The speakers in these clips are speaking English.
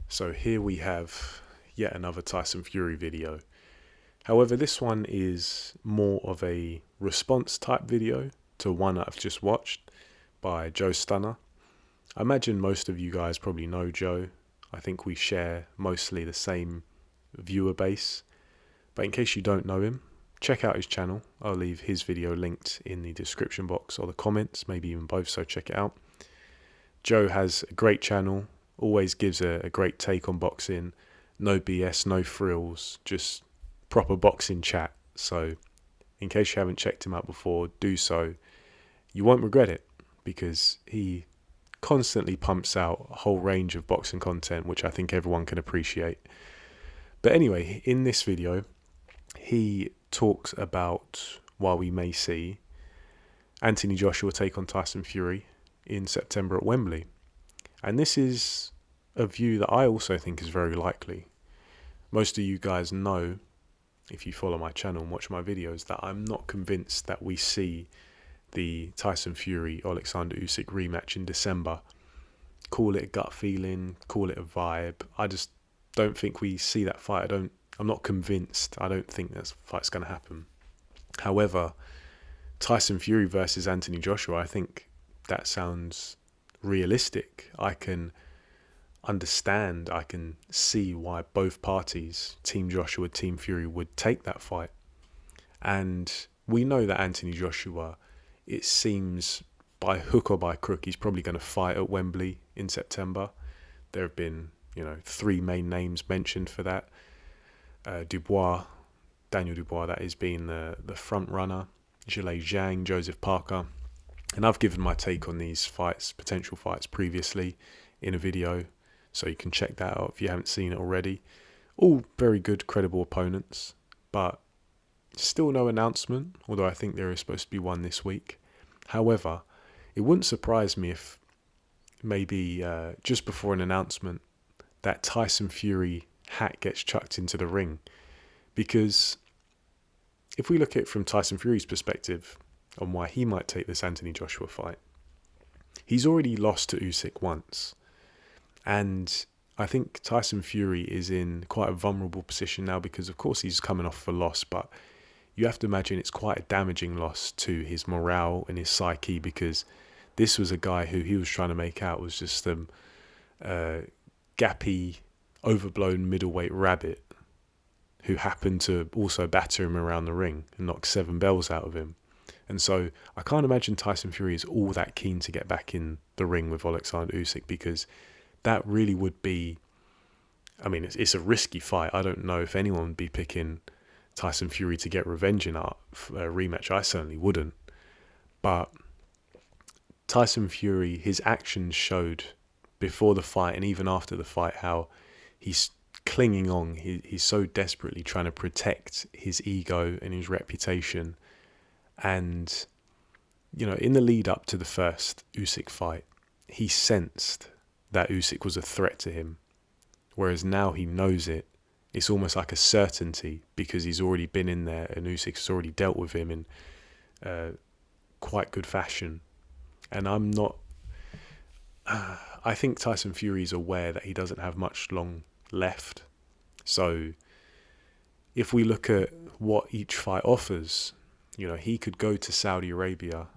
So here we have yet another Tyson Fury video. However, this one is more of a response type video to one that I've just watched by Joe Stunner. I imagine most of you guys probably know Joe. I think we share mostly the same viewer base. But in case you don't know him, check out his channel. I'll leave his video linked in the description box or the comments, maybe even both, so check it out. Joe has a great channel, always gives a great take on boxing. No BS, no frills, just proper boxing chat. So in case you haven't checked him out before, do so. You won't regret it because he constantly pumps out a whole range of boxing content, which I think everyone can appreciate. But anyway, in this video, he talks about why we may see Anthony Joshua take on Tyson Fury in September at Wembley. And this is a view that I also think is very likely. Most of you guys know, if you follow my channel and watch my videos, that I'm not convinced that we see the Tyson Fury Alexander Usyk rematch in December. Call it a gut feeling, call it a vibe. I just don't think we see that fight. I'm not convinced. I don't think that fight's going to happen. However, Tyson Fury versus Anthony Joshua, I think that sounds realistic. I can understand, I can see why both parties, Team Joshua, Team Fury, would take that fight. And we know that Anthony Joshua, it seems by hook or by crook, he's probably going to fight at Wembley in September. There have been, three main names mentioned for that. Daniel Dubois, that is, being the front runner. Zhilei Zhang, Joseph Parker. And I've given my take on these fights, potential fights, previously in a video, so you can check that out if you haven't seen it already. All very good, credible opponents, but still no announcement, although I think there is supposed to be one this week. However, it wouldn't surprise me if maybe just before an announcement that Tyson Fury hat gets chucked into the ring. Because if we look at it from Tyson Fury's perspective on why he might take this Anthony Joshua fight, he's already lost to Usyk once. And I think Tyson Fury is in quite a vulnerable position now because, of course, he's coming off a loss, but you have to imagine it's quite a damaging loss to his morale and his psyche, because this was a guy who he was trying to make out was just some gappy, overblown middleweight rabbit who happened to also batter him around the ring and knock 7 bells out of him. And so I can't imagine Tyson Fury is all that keen to get back in the ring with Alexander Usyk, because that really would be, it's a risky fight. I don't know if anyone would be picking Tyson Fury to get revenge in a rematch. I certainly wouldn't. But Tyson Fury, his actions showed before the fight and even after the fight how he's clinging on. He's so desperately trying to protect his ego and his reputation. And, in the lead up to the first Usyk fight, he sensed that Usyk was a threat to him. Whereas now he knows it. It's almost like a certainty because he's already been in there and Usyk's already dealt with him in quite good fashion. And I think Tyson Fury is aware that he doesn't have much long left. So if we look at what each fight offers, he could go to Saudi Arabia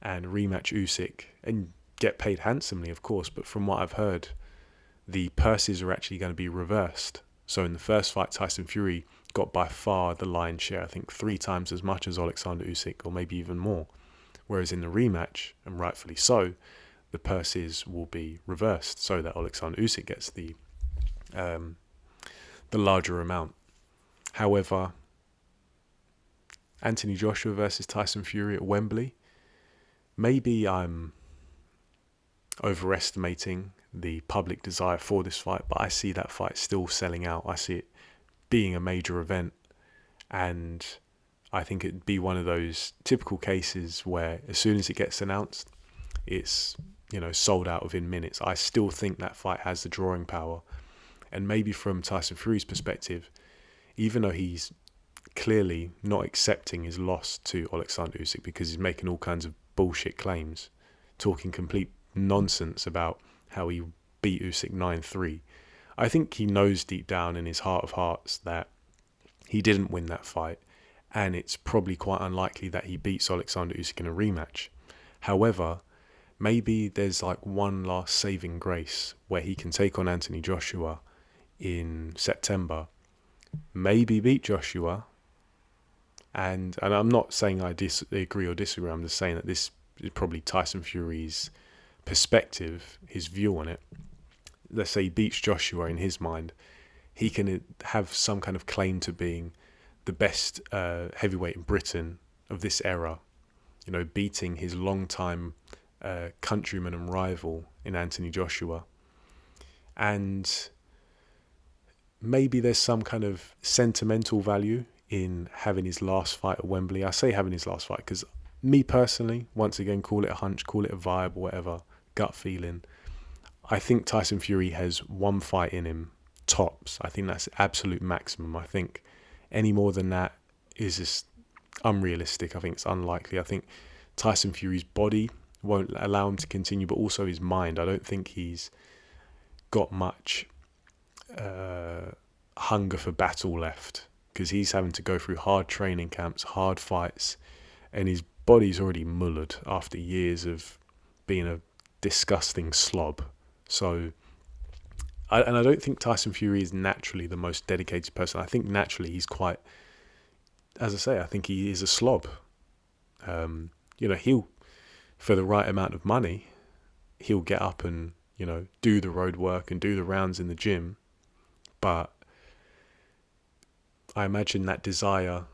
and rematch Usyk and get paid handsomely, of course. But from what I've heard, the purses are actually going to be reversed. So in the first fight, Tyson Fury got by far the lion's share, I think 3 times as much as Alexander Usyk, or maybe even more. Whereas in the rematch, and rightfully so, the purses will be reversed so that Alexander Usyk gets the larger amount. However, Anthony Joshua versus Tyson Fury at Wembley, maybe I'm overestimating the public desire for this fight, but I see that fight still selling out. I see it being a major event, and I think it'd be one of those typical cases where as soon as it gets announced, it's sold out within minutes. I still think that fight has the drawing power. And maybe from Tyson Fury's perspective, even though he's clearly not accepting his loss to Alexander Usyk because he's making all kinds of bullshit claims, talking complete nonsense about how he beat Usyk 9-3, I think he knows deep down in his heart of hearts that he didn't win that fight, and it's probably quite unlikely that he beats Alexander Usyk in a rematch. However, maybe there's like one last saving grace where he can take on Anthony Joshua in September, maybe beat Joshua. And I'm not saying I agree or disagree. I'm just saying that this is probably Tyson Fury's perspective, his view on it. Let's say he beats Joshua in his mind. He can have some kind of claim to being the best heavyweight in Britain of this era. You know, beating his longtime countryman and rival in Anthony Joshua. And maybe there's some kind of sentimental value in having his last fight at Wembley. I say having his last fight because me personally, once again, call it a hunch, call it a vibe, or whatever, gut feeling. I think Tyson Fury has one fight in him, tops. I think that's absolute maximum. I think any more than that is just unrealistic. I think it's unlikely. I think Tyson Fury's body won't allow him to continue, but also his mind. I don't think he's got much hunger for battle left, because he's having to go through hard training camps, hard fights, and his body's already mullered after years of being a disgusting slob. So, I don't think Tyson Fury is naturally the most dedicated person. I think naturally he's quite, as I say, I think he is a slob. He'll, for the right amount of money, he'll get up and, do the road work and do the rounds in the gym. But I imagine that desire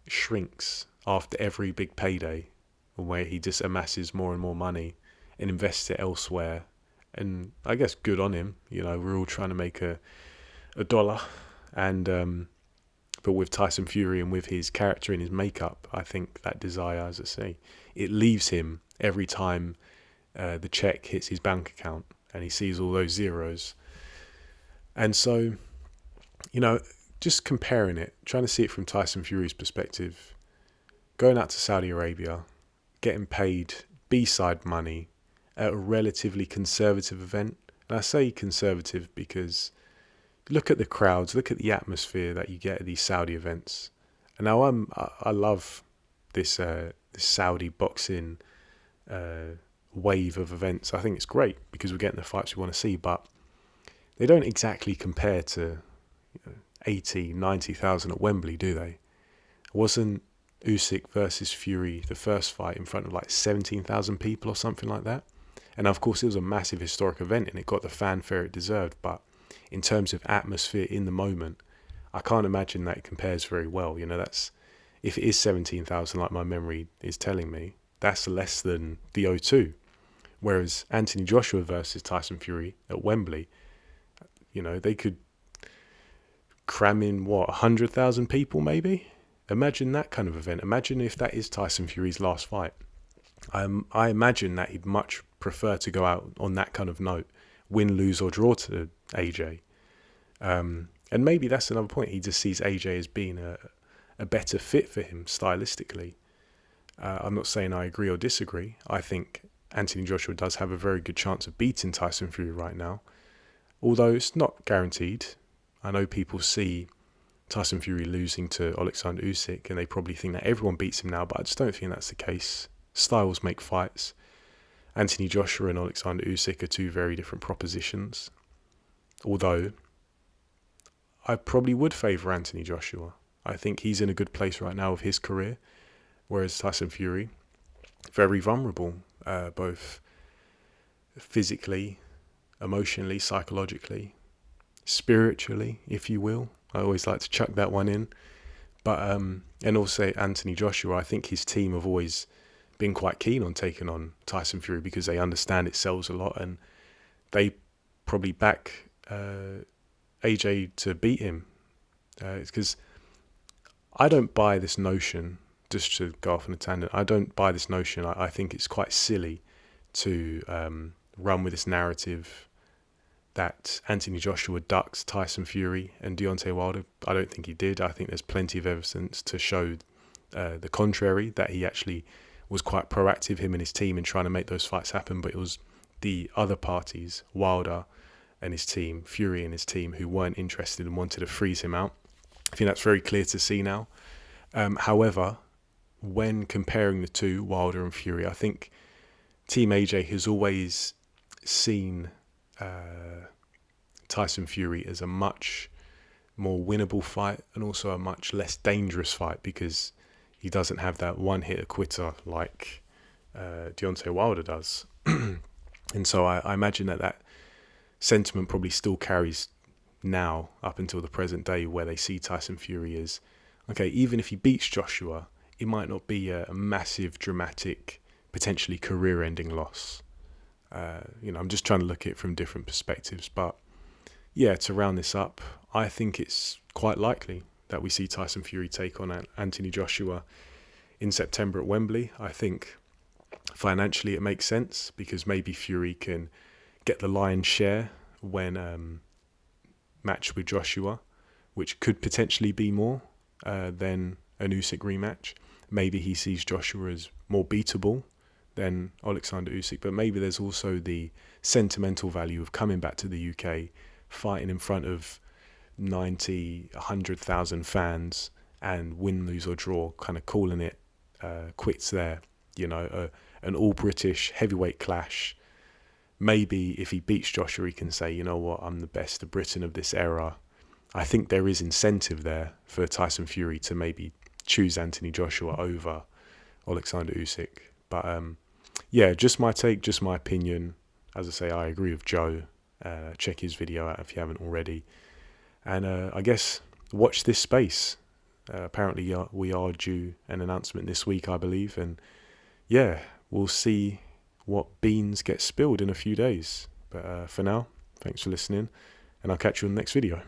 shrinks after every big payday, where he just amasses more and more money and invests it elsewhere. And I guess good on him. We're all trying to make a dollar. And but with Tyson Fury and with his character and his makeup, I think that desire, as I say, it leaves him every time the check hits his bank account and he sees all those zeros. And so, just comparing it, trying to see it from Tyson Fury's perspective, going out to Saudi Arabia, getting paid B-side money at a relatively conservative event. And I say conservative because look at the crowds, look at the atmosphere that you get at these Saudi events. And now I love this Saudi boxing wave of events. I think it's great because we're getting the fights we want to see, but they don't exactly compare to 80, 90,000 at Wembley, do they? Wasn't Usyk versus Fury the first fight in front of like 17,000 people or something like that? And of course it was a massive historic event and it got the fanfare it deserved, but in terms of atmosphere in the moment, I can't imagine that it compares very well. That's, if it is 17,000 like my memory is telling me, that's less than the O2. Whereas Anthony Joshua versus Tyson Fury at Wembley, they could cram in 100,000 people maybe. Imagine that kind of event. Imagine if that is Tyson Fury's last fight. I imagine that he'd much prefer to go out on that kind of note, win, lose or draw to AJ. And maybe that's another point. He just sees AJ as being a better fit for him stylistically. I'm not saying I agree or disagree. I think Anthony Joshua does have a very good chance of beating Tyson Fury right now, although it's not guaranteed. I know people see Tyson Fury losing to Alexander Usyk and they probably think that everyone beats him now, but I just don't think that's the case. Styles make fights. Anthony Joshua and Alexander Usyk are two very different propositions, although I probably would favour Anthony Joshua. I think he's in a good place right now of his career, whereas Tyson Fury, very vulnerable, both physically, emotionally, psychologically, spiritually, if you will. I always like to chuck that one in. But and also Anthony Joshua, I think his team have always been quite keen on taking on Tyson Fury because they understand it sells a lot and they probably back AJ to beat him. Because I don't buy this notion, just to go off on a tangent, I don't buy this notion. I think it's quite silly to run with this narrative that Anthony Joshua ducks Tyson Fury and Deontay Wilder. I don't think he did. I think there's plenty of evidence to show the contrary, that he actually was quite proactive, him and his team, in trying to make those fights happen, but it was the other parties, Wilder and his team, Fury and his team, who weren't interested and wanted to freeze him out. I think that's very clear to see now. However, when comparing the two, Wilder and Fury, I think Team AJ has always seen Tyson Fury as a much more winnable fight and also a much less dangerous fight, because he doesn't have that one-hitter quitter like Deontay Wilder does. And so I imagine that sentiment probably still carries now up until the present day, where they see Tyson Fury as, okay, even if he beats Joshua, it might not be a massive, dramatic, potentially career-ending loss. I'm just trying to look at it from different perspectives. But yeah, to round this up, I think it's quite likely that we see Tyson Fury take on Anthony Joshua in September at Wembley. I think financially it makes sense, because maybe Fury can get the lion's share when matched with Joshua, which could potentially be more than an Usyk rematch. Maybe he sees Joshua as more beatable than Alexander Usyk, but maybe there's also the sentimental value of coming back to the UK, fighting in front of 90, 100,000 fans, and win, lose or draw, kind of calling it quits there. An all-British heavyweight clash. Maybe if he beats Joshua, he can say, you know what, I'm the best of Britain of this era. I think there is incentive there for Tyson Fury to maybe choose Anthony Joshua over Alexander Usyk. But yeah, just my take, just my opinion. As I say, I agree with Joe. Check his video out if you haven't already. And I guess watch this space. Apparently we are due an announcement this week, I believe. And yeah, we'll see what beans get spilled in a few days. But for now, thanks for listening, and I'll catch you in the next video.